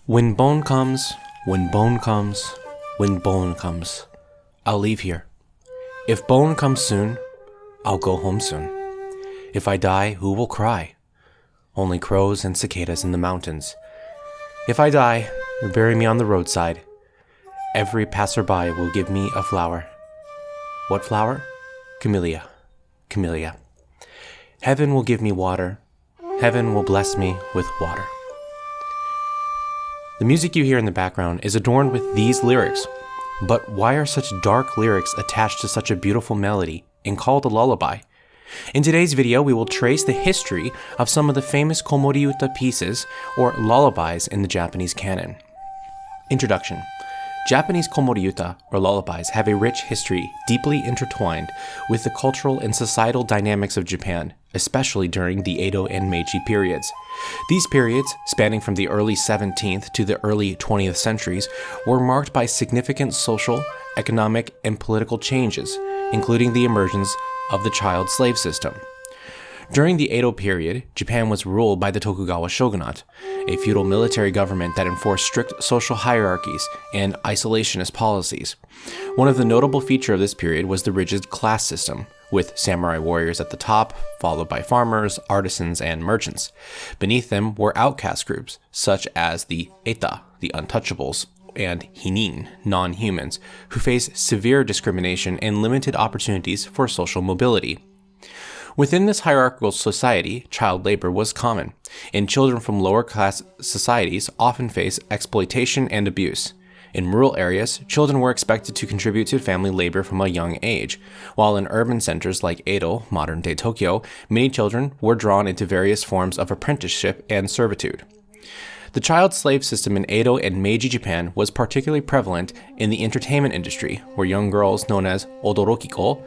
When bone comes, when bone comes, when bone comes, I'll leave here. If bone comes soon, I'll go home soon. If I die, who will cry? Only crows and cicadas in the mountains. If I die, bury me on the roadside. Every passerby will give me a flower. What flower? Camellia. Camellia. Heaven will give me water. Heaven will bless me with water. The music you hear in the background is adorned with these lyrics. But why are such dark lyrics attached to such a beautiful melody and called a lullaby? In today's video, we will trace the history of some of the famous Komoriuta pieces, or lullabies, in the Japanese canon. Introduction. Japanese Komoriuta, or lullabies, have a rich history deeply intertwined with the cultural and societal dynamics of Japan, especially during the Edo and Meiji periods. These periods, spanning from the early 17th to the early 20th centuries, were marked by significant social, economic, and political changes, including the emergence of the child slave system. During the Edo period, Japan was ruled by the Tokugawa shogunate, a feudal military government that enforced strict social hierarchies and isolationist policies. One of the notable features of this period was the rigid class system, with samurai warriors at the top, followed by farmers, artisans, and merchants. Beneath them were outcast groups, such as the Eta, the untouchables, and Hinin, non-humans, who faced severe discrimination and limited opportunities for social mobility. Within this hierarchical society, child labor was common, and children from lower class societies often faced exploitation and abuse. In rural areas, children were expected to contribute to family labor from a young age, while in urban centers like Edo, modern-day Tokyo, many children were drawn into various forms of apprenticeship and servitude. The child slave system in Edo and Meiji Japan was particularly prevalent in the entertainment industry, where young girls known as odorokiko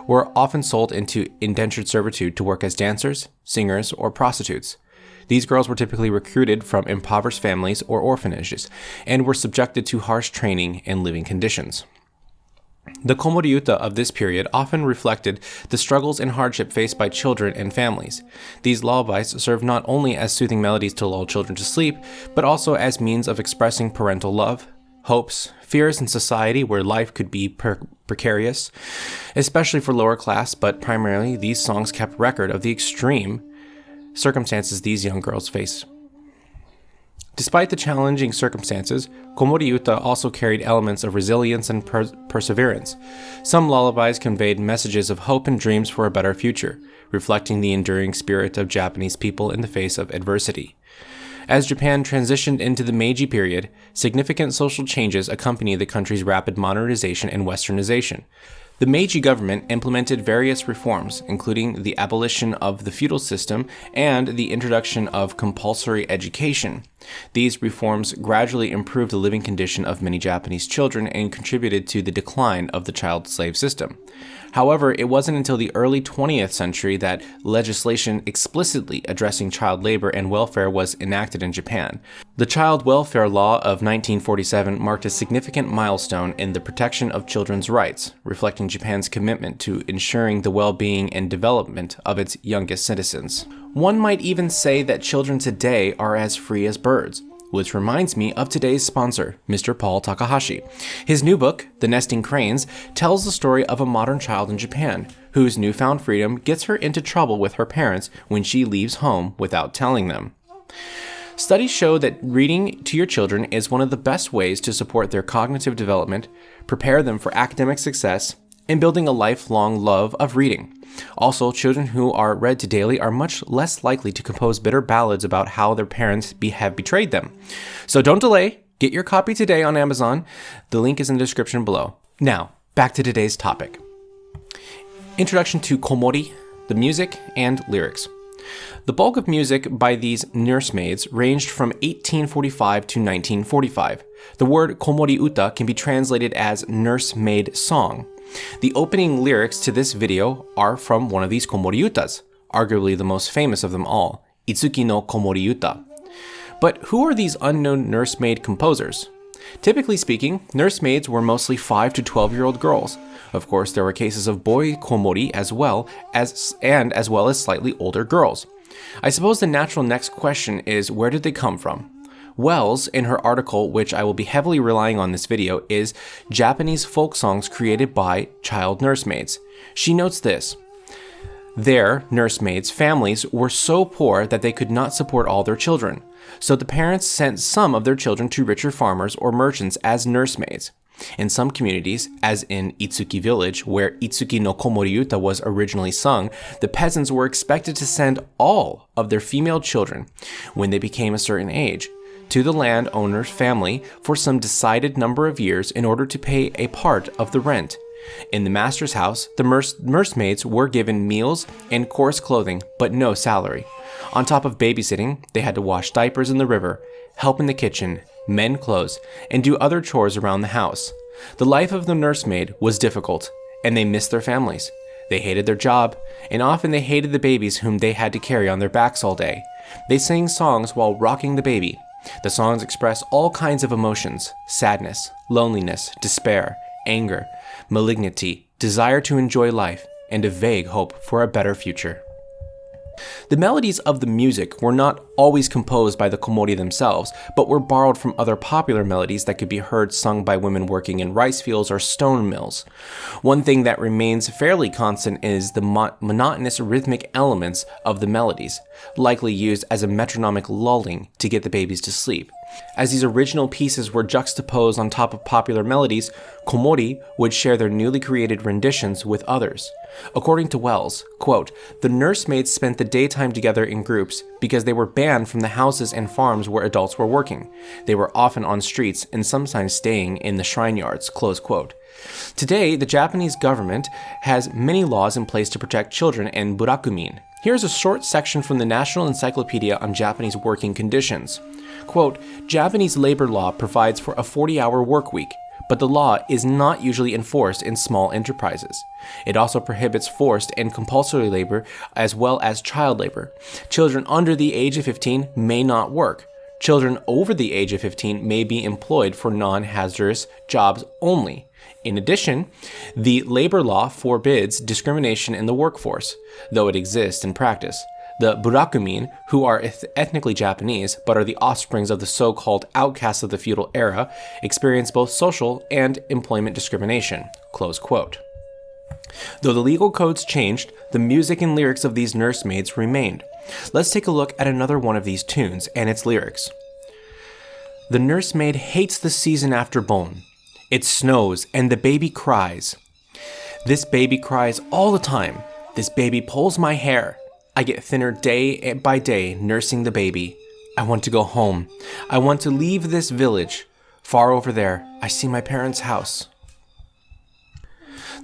were often sold into indentured servitude to work as dancers, singers, or prostitutes. These girls were typically recruited from impoverished families or orphanages, and were subjected to harsh training and living conditions. The Komoriuta of this period often reflected the struggles and hardship faced by children and families. These lullabies served not only as soothing melodies to lull children to sleep, but also as means of expressing parental love, hopes, fears in society where life could be precarious, especially for lower class, but primarily these songs kept record of the extreme circumstances these young girls face. Despite the challenging circumstances, Komoriuta also carried elements of resilience and perseverance. Some lullabies conveyed messages of hope and dreams for a better future, reflecting the enduring spirit of Japanese people in the face of adversity. As Japan transitioned into the Meiji period, significant social changes accompanied the country's rapid modernization and westernization. The Meiji government implemented various reforms, including the abolition of the feudal system and the introduction of compulsory education. These reforms gradually improved the living condition of many Japanese children and contributed to the decline of the child slave system. However, it wasn't until the early 20th century that legislation explicitly addressing child labor and welfare was enacted in Japan. The Child Welfare Law of 1947 marked a significant milestone in the protection of children's rights, reflecting Japan's commitment to ensuring the well-being and development of its youngest citizens. One might even say that children today are as free as birds. Which reminds me of today's sponsor, Mr. Paul Takahashi. His new book, The Nesting Cranes, tells the story of a modern child in Japan, whose newfound freedom gets her into trouble with her parents when she leaves home without telling them. Studies show that reading to your children is one of the best ways to support their cognitive development, prepare them for academic success, and building a lifelong love of reading. Also, children who are read to daily are much less likely to compose bitter ballads about how their parents have betrayed them. So don't delay. Get your copy today on Amazon. The link is in the description below. Now, back to today's topic. Introduction to Komori, the music and lyrics. The bulk of music by these nursemaids ranged from 1845 to 1945. The word Komoriuta can be translated as nursemaid song. The opening lyrics to this video are from one of these Komoriutas, arguably the most famous of them all, Itsuki no Komoriuta. But who are these unknown nursemaid composers? Typically speaking, nursemaids were mostly 5 to 12-year-old girls. Of course, there were cases of boy komori as well as slightly older girls. I suppose the natural next question is, where did they come from? Wells, in her article, which I will be heavily relying on this video, is Japanese folk songs created by child nursemaids. She notes this: their nursemaids' families were so poor that they could not support all their children, so the parents sent some of their children to richer farmers or merchants as nursemaids. In some communities, as in Itsuki village, where Itsuki no Komoriuta was originally sung, the peasants were expected to send all of their female children, when they became a certain age, to the landowner's family for some decided number of years in order to pay a part of the rent. In the master's house, the nursemaids were given meals and coarse clothing, but no salary. On top of babysitting, they had to wash diapers in the river, help in the kitchen, mend clothes, and do other chores around the house. The life of the nursemaid was difficult, and they missed their families. They hated their job, and often they hated the babies whom they had to carry on their backs all day. They sang songs while rocking the baby. The songs express all kinds of emotions: sadness, loneliness, despair, anger, malignity, desire to enjoy life, and a vague hope for a better future. The melodies of the music were not always composed by the Komori themselves, but were borrowed from other popular melodies that could be heard sung by women working in rice fields or stone mills. One thing that remains fairly constant is the monotonous rhythmic elements of the melodies, likely used as a metronomic lulling to get the babies to sleep. As these original pieces were juxtaposed on top of popular melodies, Komori would share their newly created renditions with others. According to Wells, quote, "The nursemaids spent the daytime together in groups because they were banned from the houses and farms where adults were working. They were often on streets and sometimes staying in the shrine yards," close quote. Today, the Japanese government has many laws in place to protect children and burakumin. Here's a short section from the National Encyclopedia on Japanese Working Conditions. Quote, "Japanese labor law provides for a 40-hour work week, but the law is not usually enforced in small enterprises. It also prohibits forced and compulsory labor as well as child labor. Children under the age of 15 may not work. Children over the age of 15 may be employed for non-hazardous jobs only. In addition, the labor law forbids discrimination in the workforce, though it exists in practice. The burakumin, who are ethnically Japanese but are the offsprings of the so-called outcasts of the feudal era, experience both social and employment discrimination," close quote. Though the legal codes changed, the music and lyrics of these nursemaids remained. Let's take a look at another one of these tunes and its lyrics. "The nursemaid hates the season after Bon. It snows and the baby cries. This baby cries all the time. This baby pulls my hair. I get thinner day by day nursing the baby. I want to go home. I want to leave this village. Far over there, I see my parents' house."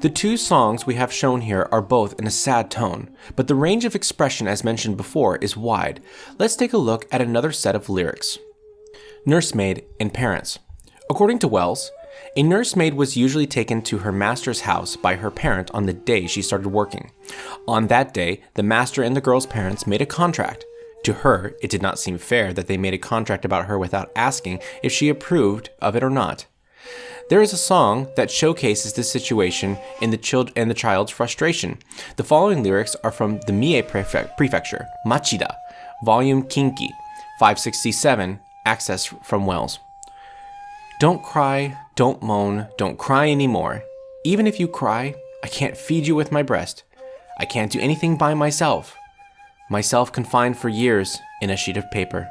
The two songs we have shown here are both in a sad tone, but the range of expression, as mentioned before, is wide. Let's take a look at another set of lyrics. Nursemaid and parents. According to Wells, a nursemaid was usually taken to her master's house by her parent on the day she started working. On that day, the master and the girl's parents made a contract. To her, it did not seem fair that they made a contract about her without asking if she approved of it or not. There is a song that showcases this situation in the child's frustration. The following lyrics are from the Mie Prefecture, Machida, Volume Kinki, 567, access from Wells. "Don't cry, don't moan, don't cry anymore. Even if you cry, I can't feed you with my breast. I can't do anything by myself. Myself confined for years in a sheet of paper."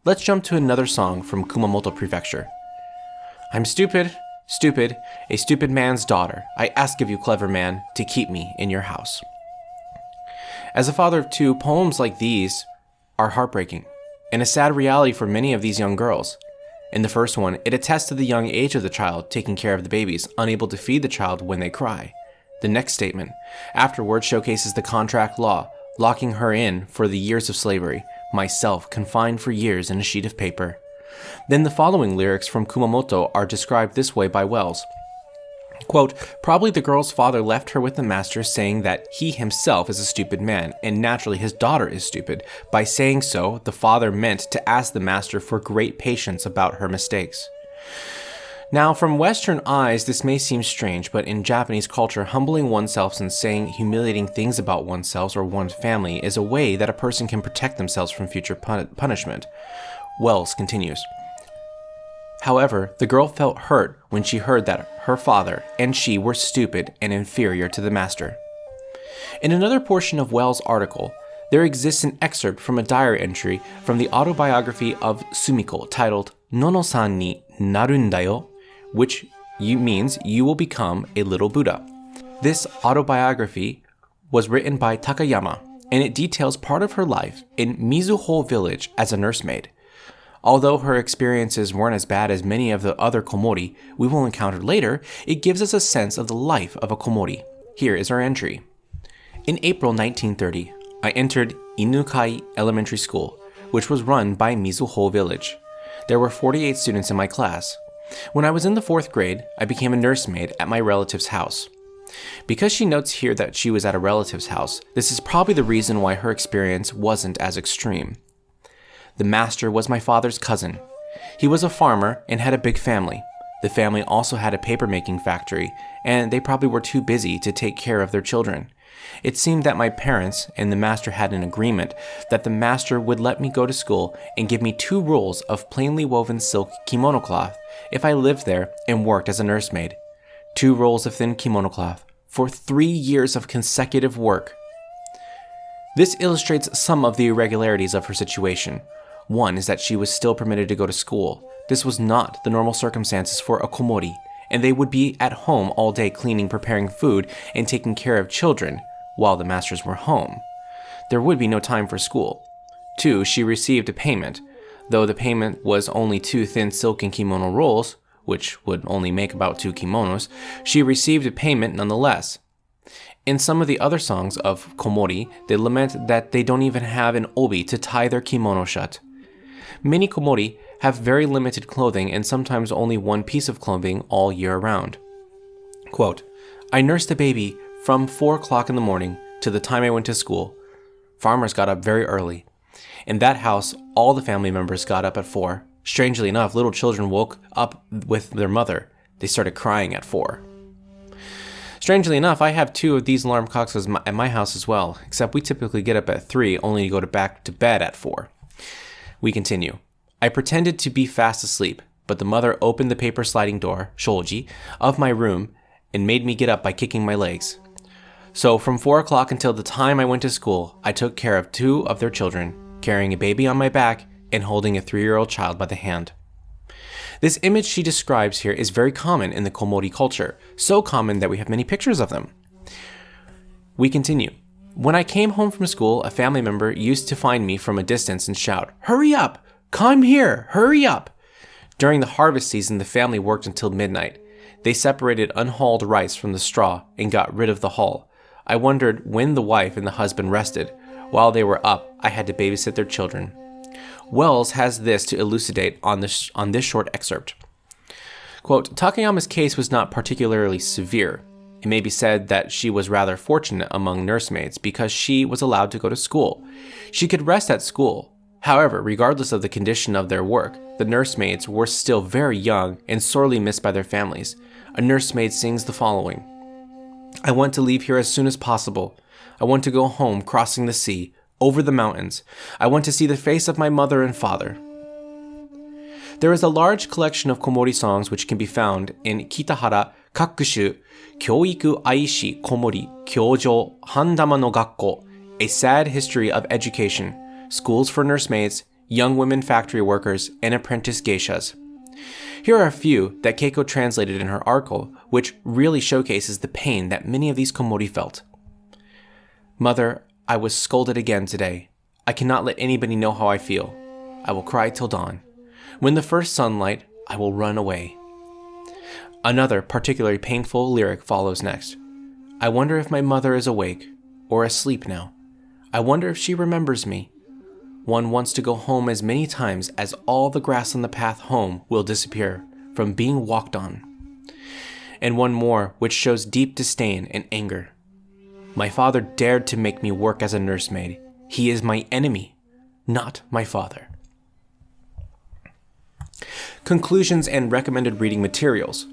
Let's jump to another song from Kumamoto Prefecture. "I'm stupid, stupid, a stupid man's daughter. I ask of you, clever man, to keep me in your house." As a father of two, poems like these are heartbreaking and a sad reality for many of these young girls. In the first one, it attests to the young age of the child taking care of the babies, unable to feed the child when they cry. The next statement, afterward, showcases the contract law, locking her in for the years of slavery, myself confined for years in a sheet of paper. Then the following lyrics from Kumamoto are described this way by Wells. Quote, "Probably the girl's father left her with the master saying that he himself is a stupid man, and naturally his daughter is stupid. By saying so, the father meant to ask the master for great patience about her mistakes." Now, from Western eyes, this may seem strange, but in Japanese culture, humbling oneself and saying humiliating things about oneself or one's family is a way that a person can protect themselves from future punishment. Wells continues. However, the girl felt hurt when she heard that her father and she were stupid and inferior to the master. In another portion of Wells' article, there exists an excerpt from a diary entry from the autobiography of Sumiko titled Nono-san ni narundayo, which means you will become a little Buddha. This autobiography was written by Takayama, and it details part of her life in Mizuho village as a nursemaid. Although her experiences weren't as bad as many of the other Komori we will encounter later, it gives us a sense of the life of a Komori. Here is our entry. In April 1930, I entered Inukai Elementary School, which was run by Mizuho Village. There were 48 students in my class. When I was in the 4th grade, I became a nursemaid at my relative's house. Because she notes here that she was at a relative's house, this is probably the reason why her experience wasn't as extreme. The master was my father's cousin. He was a farmer and had a big family. The family also had a paper-making factory, and they probably were too busy to take care of their children. It seemed that my parents and the master had an agreement that the master would let me go to school and give me 2 rolls of plainly woven silk kimono cloth if I lived there and worked as a nursemaid. 2 rolls of thin kimono cloth for 3 years of consecutive work. This illustrates some of the irregularities of her situation. One is that she was still permitted to go to school. This was not the normal circumstances for a Komori, and they would be at home all day cleaning, preparing food, and taking care of children while the masters were home. There would be no time for school. 2, she received a payment. Though the payment was only 2 thin silken kimono rolls, which would only make about 2 kimonos, she received a payment nonetheless. In some of the other songs of Komori, they lament that they don't even have an obi to tie their kimono shut. Many Komori have very limited clothing and sometimes only 1 piece of clothing all year round. Quote, I nursed a baby from 4 o'clock in the morning to the time I went to school. Farmers got up very early. In that house, all the family members got up at 4. Strangely enough, little children woke up with their mother. They started crying at 4. Strangely enough, I have 2 of these alarm clocks at my house as well, except we typically get up at 3 only to go back to bed at 4. We continue. I pretended to be fast asleep, but the mother opened the paper sliding door, shoji, of my room and made me get up by kicking my legs. So from 4 o'clock until the time I went to school, I took care of 2 of their children, carrying a baby on my back and holding a 3-year-old child by the hand. This image she describes here is very common in the Komori culture, so common that we have many pictures of them. We continue. When I came home from school, a family member used to find me from a distance and shout, "Hurry up! Come here! Hurry up!" During the harvest season, the family worked until midnight. They separated unhulled rice from the straw and got rid of the hull. I wondered when the wife and the husband rested. While they were up, I had to babysit their children. Wells has this to elucidate on this short excerpt. Quote, Takayama's case was not particularly severe. It may be said that she was rather fortunate among nursemaids because she was allowed to go to school. She could rest at school. However, regardless of the condition of their work, the nursemaids were still very young and sorely missed by their families. A nursemaid sings the following. I want to leave here as soon as possible. I want to go home crossing the sea, over the mountains. I want to see the face of my mother and father. There is a large collection of Komori songs which can be found in Kitahara Kakushu Kyoiku Aishi Komori Kyojou Handama no Gakko, A Sad History of Education, Schools for Nursemaids, Young Women Factory Workers, and Apprentice Geishas. Here are a few that Keiko translated in her article, which really showcases the pain that many of these Komori felt. Mother, I was scolded again today. I cannot let anybody know how I feel. I will cry till dawn. When the first sunlight, I will run away. Another particularly painful lyric follows next. I wonder if my mother is awake or asleep now. I wonder if she remembers me. One wants to go home as many times as all the grass on the path home will disappear from being walked on. And one more which shows deep disdain and anger. My father dared to make me work as a nursemaid. He is my enemy, not my father. Conclusions and recommended reading materials.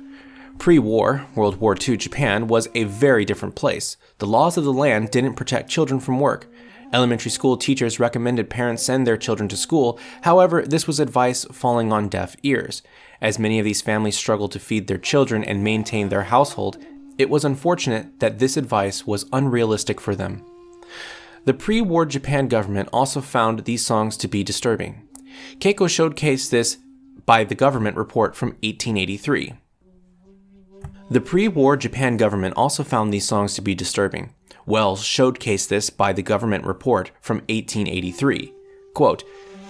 Pre-war, World War II Japan was a very different place. The laws of the land didn't protect children from work. Elementary school teachers recommended parents send their children to school. However, this was advice falling on deaf ears. As many of these families struggled to feed their children and maintain their household, it was unfortunate that this advice was unrealistic for them. The pre-war Japan government also found these songs to be disturbing. Keiko showcased this by the government report from 1883. The pre-war Japan government also found these songs to be disturbing. Wells showcased this by the government report from 1883. Quote,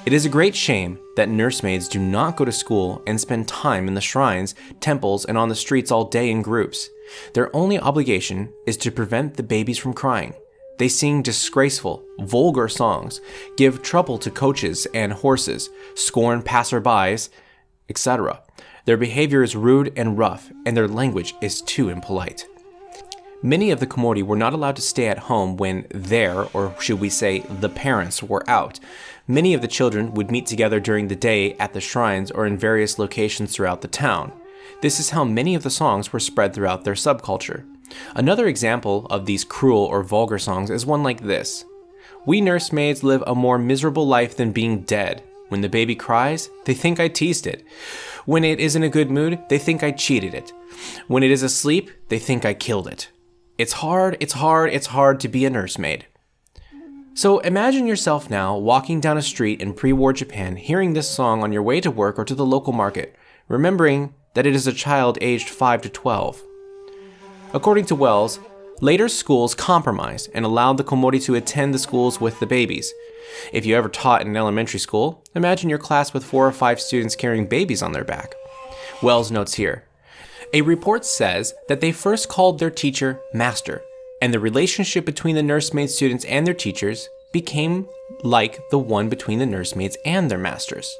"It is a great shame that nursemaids do not go to school and spend time in the shrines, temples, and on the streets all day in groups. Their only obligation is to prevent the babies from crying. They sing disgraceful, vulgar songs, give trouble to coaches and horses, scorn passerbys, etc. Their behavior is rude and rough, and their language is too impolite." Many of the Komori were not allowed to stay at home when their, or should we say, the parents, were out. Many of the children would meet together during the day at the shrines or in various locations throughout the town. This is how many of the songs were spread throughout their subculture. Another example of these cruel or vulgar songs is one like this. "We nursemaids live a more miserable life than being dead. When the baby cries, they think I teased it. When it is in a good mood, they think I cheated it. When it is asleep, they think I killed it. It's hard to be a nursemaid." So imagine yourself now walking down a street in pre-war Japan, hearing this song on your way to work or to the local market, remembering that it is a child aged 5 to 12. According to Wells, later schools compromised and allowed the Komori to attend the schools with the babies. If you ever taught in an elementary school, imagine your class with 4 or 5 students carrying babies on their back. Wells notes here, a report says that they first called their teacher master, and the relationship between the nursemaid students and their teachers became like the one between the nursemaids and their masters.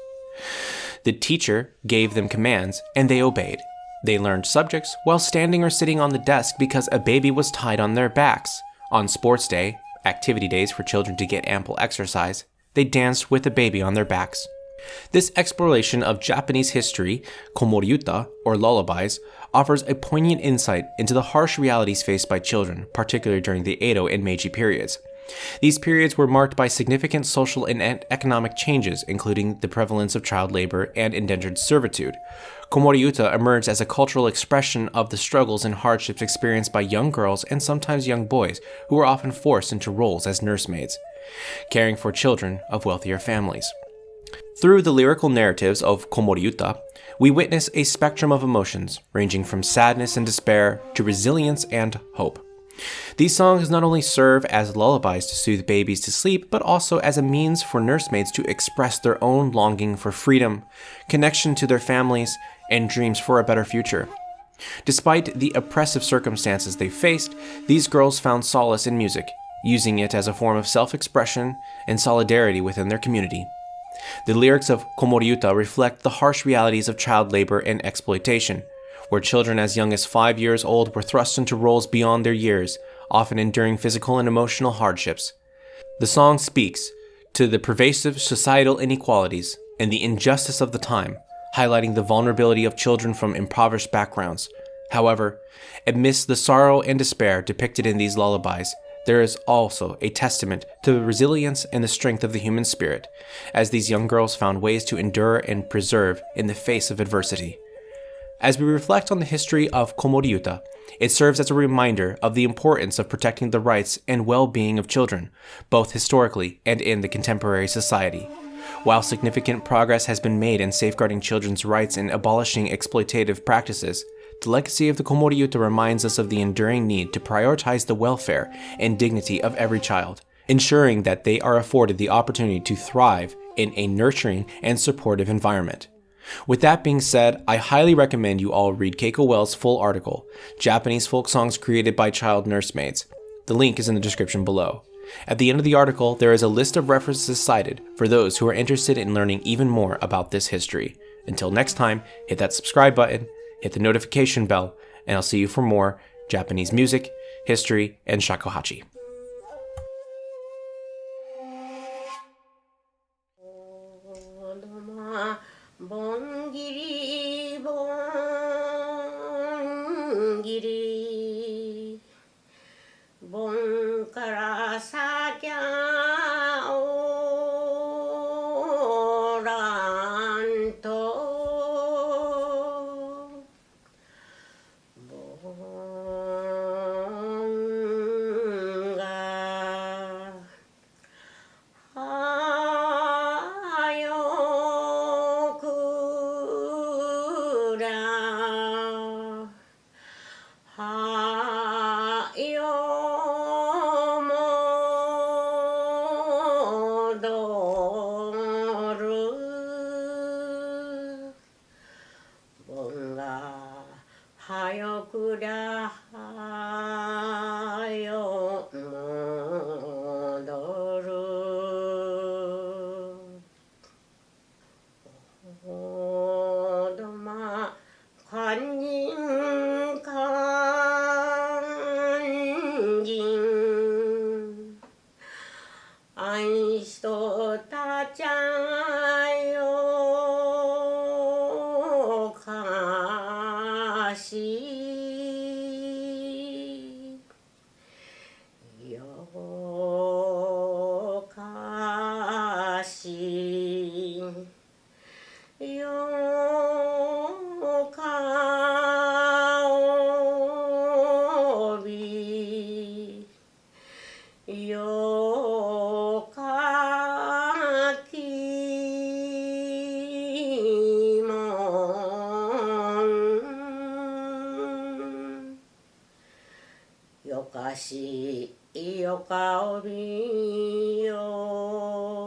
The teacher gave them commands, and they obeyed. They learned subjects while standing or sitting on the desk because a baby was tied on their backs. On sports day, activity days for children to get ample exercise, they danced with a baby on their backs. This exploration of Japanese history, Komoriuta, or lullabies, offers a poignant insight into the harsh realities faced by children, particularly during the Edo and Meiji periods. These periods were marked by significant social and economic changes, including the prevalence of child labor and indentured servitude. Komoriuta emerged as a cultural expression of the struggles and hardships experienced by young girls and sometimes young boys who were often forced into roles as nursemaids, caring for children of wealthier families. Through the lyrical narratives of Komoriuta, we witness a spectrum of emotions, ranging from sadness and despair to resilience and hope. These songs not only serve as lullabies to soothe babies to sleep, but also as a means for nursemaids to express their own longing for freedom, connection to their families, and dreams for a better future. Despite the oppressive circumstances they faced, these girls found solace in music, using it as a form of self-expression and solidarity within their community. The lyrics of Komoriuta reflect the harsh realities of child labor and exploitation, where children as young as 5 years old were thrust into roles beyond their years, often enduring physical and emotional hardships. The song speaks to the pervasive societal inequalities and the injustice of the time, highlighting the vulnerability of children from impoverished backgrounds. However, amidst the sorrow and despair depicted in these lullabies, there is also a testament to the resilience and the strength of the human spirit, as these young girls found ways to endure and preserve in the face of adversity. As we reflect on the history of Komoriuta, it serves as a reminder of the importance of protecting the rights and well-being of children, both historically and in the contemporary society. While significant progress has been made in safeguarding children's rights and abolishing exploitative practices, the legacy of the Komoriuta reminds us of the enduring need to prioritize the welfare and dignity of every child, ensuring that they are afforded the opportunity to thrive in a nurturing and supportive environment. With that being said, I highly recommend you all read Keiko Wells' full article, Japanese Folk Songs Created by Child Nursemaids. The link is in the description below. At the end of the article, there is a list of references cited for those who are interested in learning even more about this history. Until next time, hit that subscribe button, hit the notification bell, and I'll see you for more Japanese music, history, and shakuhachi. Bongiri, bongiri, bon kara sa kya よくらよ戻るおどまかんじんかんじんあいしとたちゃんよかしよかしよかおびよかきもんよかしよかおびよ